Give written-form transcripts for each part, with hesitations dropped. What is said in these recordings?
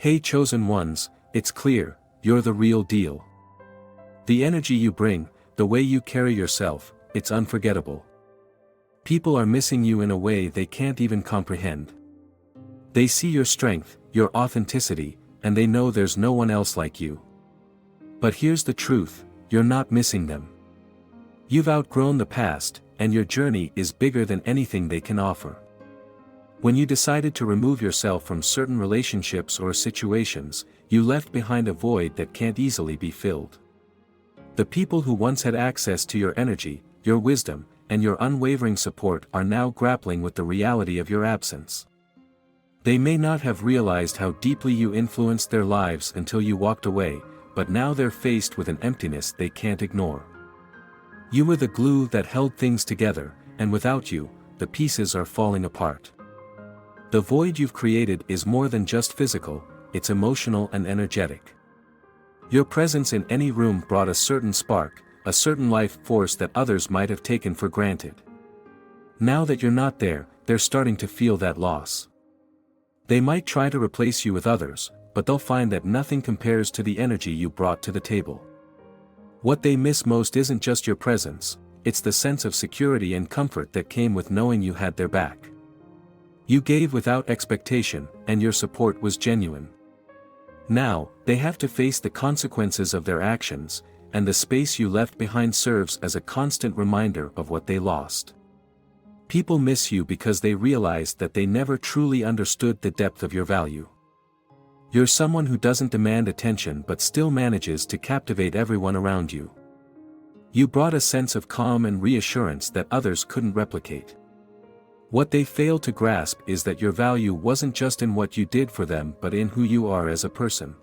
Hey chosen ones, it's clear, you're the real deal. The energy you bring, the way you carry yourself, it's unforgettable. People are missing you in a way they can't even comprehend. They see your strength, your authenticity, and they know there's no one else like you. But here's the truth, you're not missing them. You've outgrown the past, and your journey is bigger than anything they can offer. When you decided to remove yourself from certain relationships or situations, you left behind a void that can't easily be filled. The people who once had access to your energy, your wisdom, and your unwavering support are now grappling with the reality of your absence. They may not have realized how deeply you influenced their lives until you walked away, but now they're faced with an emptiness they can't ignore. You were the glue that held things together, and without you, the pieces are falling apart. The void you've created is more than just physical, it's emotional and energetic. Your presence in any room brought a certain spark, a certain life force that others might have taken for granted. Now that you're not there, they're starting to feel that loss. They might try to replace you with others, but they'll find that nothing compares to the energy you brought to the table. What they miss most isn't just your presence, it's the sense of security and comfort that came with knowing you had their back. You gave without expectation, and your support was genuine. Now, they have to face the consequences of their actions, and the space you left behind serves as a constant reminder of what they lost. People miss you because they realized that they never truly understood the depth of your value. You're someone who doesn't demand attention but still manages to captivate everyone around you. You brought a sense of calm and reassurance that others couldn't replicate. What they failed to grasp is that your value wasn't just in what you did for them but in who you are as a person.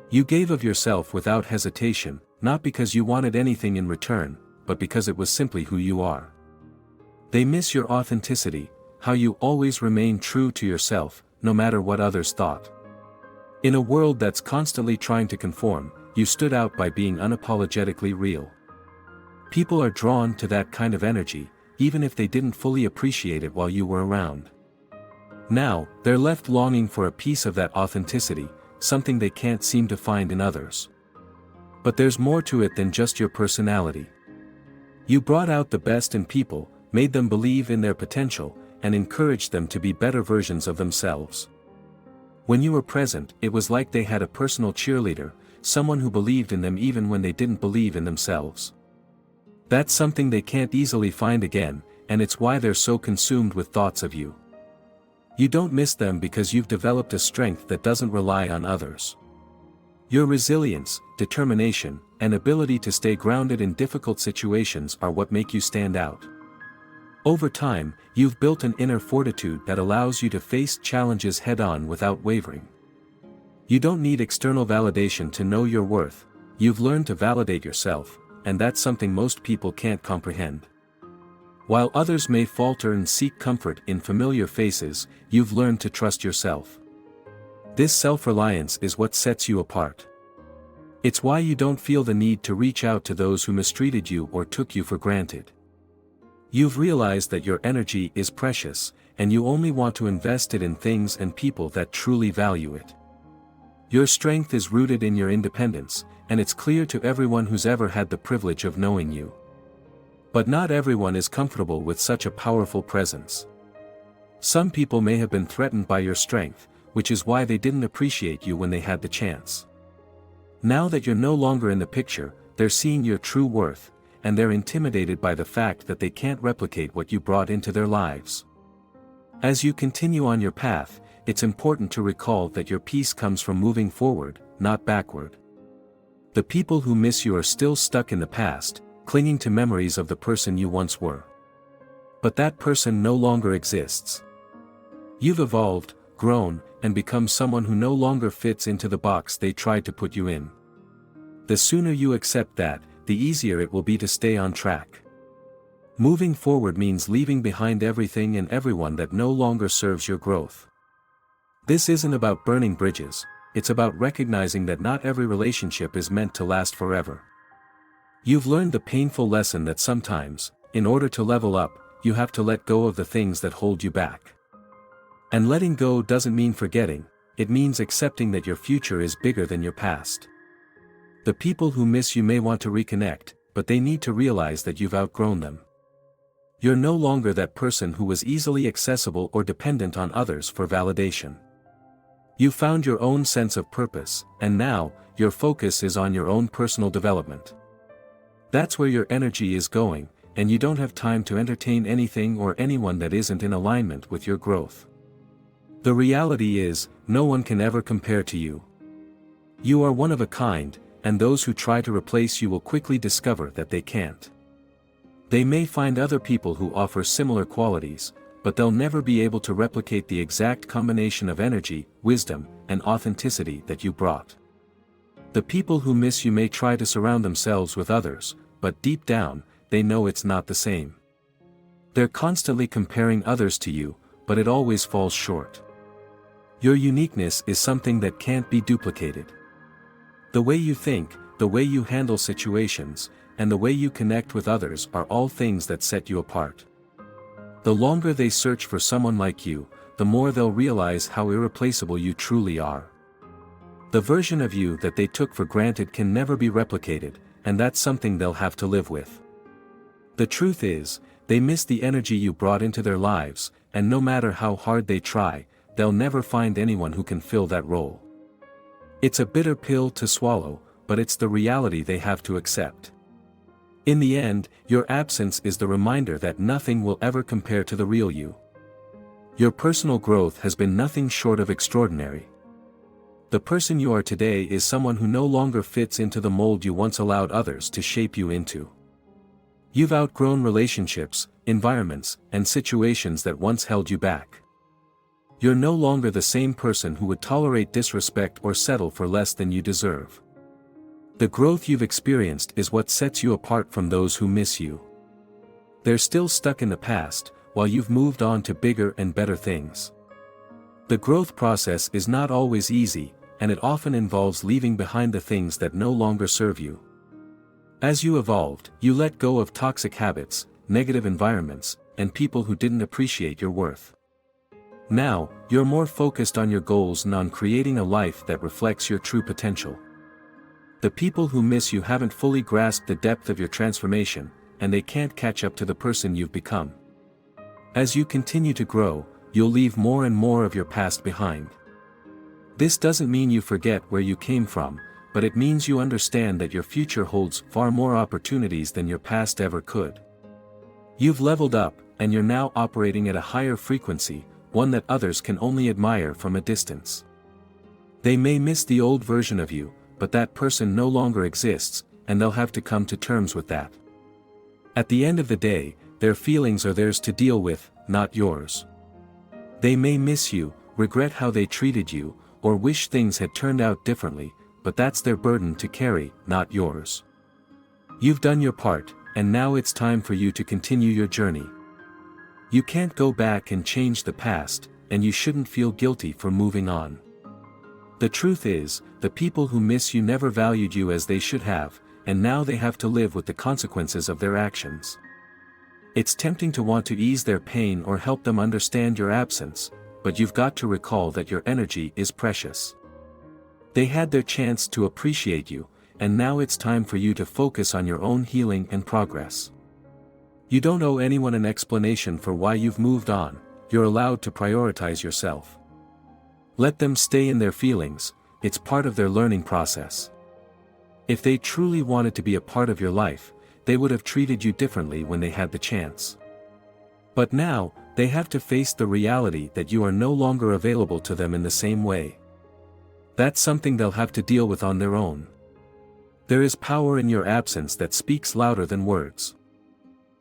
You gave of yourself without hesitation, not because you wanted anything in return, but because it was simply who you are. They miss your authenticity, how you always remained true to yourself, no matter what others thought. In a world that's constantly trying to conform, you stood out by being unapologetically real. People are drawn to that kind of energy, even if they didn't fully appreciate it while you were around. Now, they're left longing for a piece of that authenticity, something they can't seem to find in others. But there's more to it than just your personality. You brought out the best in people, made them believe in their potential, and encouraged them to be better versions of themselves. When you were present, it was like they had a personal cheerleader, someone who believed in them even when they didn't believe in themselves. That's something they can't easily find again, and it's why they're so consumed with thoughts of you. You don't miss them because you've developed a strength that doesn't rely on others. Your resilience, determination, and ability to stay grounded in difficult situations are what make you stand out. Over time, you've built an inner fortitude that allows you to face challenges head-on without wavering. You don't need external validation to know your worth, you've learned to validate yourself, and that's something most people can't comprehend. While others may falter and seek comfort in familiar faces, you've learned to trust yourself. This self-reliance is what sets you apart. It's why you don't feel the need to reach out to those who mistreated you or took you for granted. You've realized that your energy is precious, and you only want to invest it in things and people that truly value it. Your strength is rooted in your independence, and it's clear to everyone who's ever had the privilege of knowing you. But not everyone is comfortable with such a powerful presence. Some people may have been threatened by your strength, which is why they didn't appreciate you when they had the chance. Now that you're no longer in the picture, they're seeing your true worth, and they're intimidated by the fact that they can't replicate what you brought into their lives. As you continue on your path, it's important to recall that your peace comes from moving forward, not backward. The people who miss you are still stuck in the past, clinging to memories of the person you once were. But that person no longer exists. You've evolved, grown, and become someone who no longer fits into the box they tried to put you in. The sooner you accept that, the easier it will be to stay on track. Moving forward means leaving behind everything and everyone that no longer serves your growth. This isn't about burning bridges, it's about recognizing that not every relationship is meant to last forever. You've learned the painful lesson that sometimes, in order to level up, you have to let go of the things that hold you back. And letting go doesn't mean forgetting, it means accepting that your future is bigger than your past. The people who miss you may want to reconnect, but they need to realize that you've outgrown them. You're no longer that person who was easily accessible or dependent on others for validation. You found your own sense of purpose, and now, your focus is on your own personal development. That's where your energy is going, and you don't have time to entertain anything or anyone that isn't in alignment with your growth. The reality is, no one can ever compare to you. You are one of a kind, and those who try to replace you will quickly discover that they can't. They may find other people who offer similar qualities, but they'll never be able to replicate the exact combination of energy, wisdom, and authenticity that you brought. The people who miss you may try to surround themselves with others, but deep down, they know it's not the same. They're constantly comparing others to you, but it always falls short. Your uniqueness is something that can't be duplicated. The way you think, the way you handle situations, and the way you connect with others are all things that set you apart. The longer they search for someone like you, the more they'll realize how irreplaceable you truly are. The version of you that they took for granted can never be replicated, and that's something they'll have to live with. The truth is, they miss the energy you brought into their lives, and no matter how hard they try, they'll never find anyone who can fill that role. It's a bitter pill to swallow, but it's the reality they have to accept. In the end, your absence is the reminder that nothing will ever compare to the real you. Your personal growth has been nothing short of extraordinary. The person you are today is someone who no longer fits into the mold you once allowed others to shape you into. You've outgrown relationships, environments, and situations that once held you back. You're no longer the same person who would tolerate disrespect or settle for less than you deserve. The growth you've experienced is what sets you apart from those who miss you. They're still stuck in the past, while you've moved on to bigger and better things. The growth process is not always easy, and it often involves leaving behind the things that no longer serve you. As you evolved, you let go of toxic habits, negative environments, and people who didn't appreciate your worth. Now, you're more focused on your goals and on creating a life that reflects your true potential. The people who miss you haven't fully grasped the depth of your transformation, and they can't catch up to the person you've become. As you continue to grow, you'll leave more and more of your past behind. This doesn't mean you forget where you came from, but it means you understand that your future holds far more opportunities than your past ever could. You've leveled up, and you're now operating at a higher frequency, one that others can only admire from a distance. They may miss the old version of you, but that person no longer exists, and they'll have to come to terms with that. At the end of the day, their feelings are theirs to deal with, not yours. They may miss you, regret how they treated you, or wish things had turned out differently, but that's their burden to carry, not yours. You've done your part, and now it's time for you to continue your journey. You can't go back and change the past, and you shouldn't feel guilty for moving on. The truth is, the people who miss you never valued you as they should have, and now they have to live with the consequences of their actions. It's tempting to want to ease their pain or help them understand your absence, but you've got to recall that your energy is precious. They had their chance to appreciate you, and now it's time for you to focus on your own healing and progress. You don't owe anyone an explanation for why you've moved on, you're allowed to prioritize yourself. Let them stay in their feelings, it's part of their learning process. If they truly wanted to be a part of your life, they would have treated you differently when they had the chance. But now, they have to face the reality that you are no longer available to them in the same way. That's something they'll have to deal with on their own. There is power in your absence that speaks louder than words.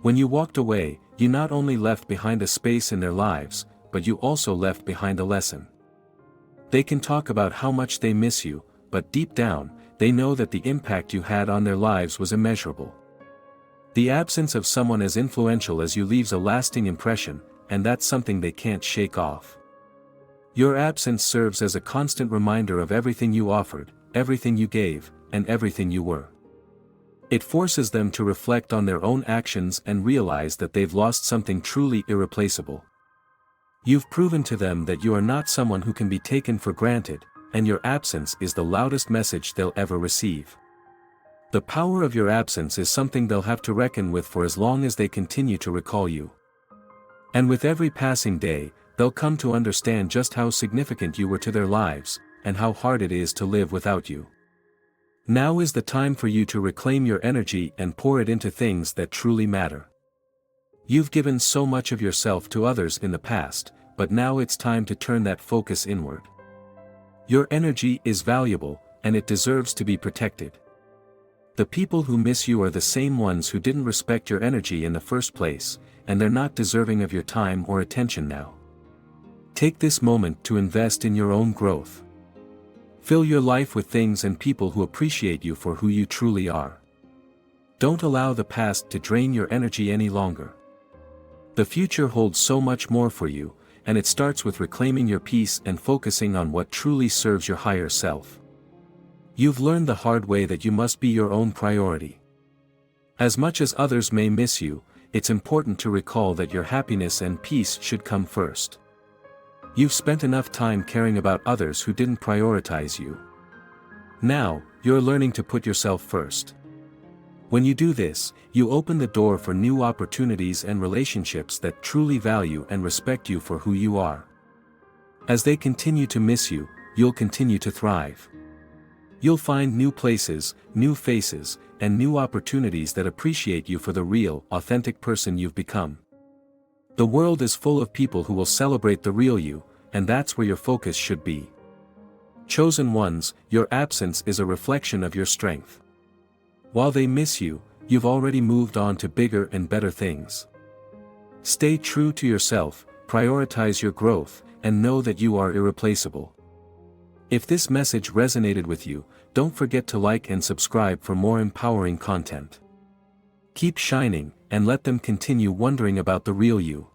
When you walked away, you not only left behind a space in their lives, but you also left behind a lesson. They can talk about how much they miss you, but deep down, they know that the impact you had on their lives was immeasurable. The absence of someone as influential as you leaves a lasting impression, and that's something they can't shake off. Your absence serves as a constant reminder of everything you offered, everything you gave, and everything you were. It forces them to reflect on their own actions and realize that they've lost something truly irreplaceable. You've proven to them that you are not someone who can be taken for granted, and your absence is the loudest message they'll ever receive. The power of your absence is something they'll have to reckon with for as long as they continue to recall you. And with every passing day, they'll come to understand just how significant you were to their lives, and how hard it is to live without you. Now is the time for you to reclaim your energy and pour it into things that truly matter. You've given so much of yourself to others in the past, but now it's time to turn that focus inward. Your energy is valuable, and it deserves to be protected. The people who miss you are the same ones who didn't respect your energy in the first place, and they're not deserving of your time or attention now. Take this moment to invest in your own growth. Fill your life with things and people who appreciate you for who you truly are. Don't allow the past to drain your energy any longer. The future holds so much more for you, and it starts with reclaiming your peace and focusing on what truly serves your higher self. You've learned the hard way that you must be your own priority. As much as others may miss you, it's important to recall that your happiness and peace should come first. You've spent enough time caring about others who didn't prioritize you. Now, you're learning to put yourself first. When you do this, you open the door for new opportunities and relationships that truly value and respect you for who you are. As they continue to miss you, you'll continue to thrive. You'll find new places, new faces, and new opportunities that appreciate you for the real, authentic person you've become. The world is full of people who will celebrate the real you, and that's where your focus should be. Chosen ones, your absence is a reflection of your strength. While they miss you, you've already moved on to bigger and better things. Stay true to yourself, prioritize your growth, and know that you are irreplaceable. If this message resonated with you, don't forget to like and subscribe for more empowering content. Keep shining, and let them continue wondering about the real you.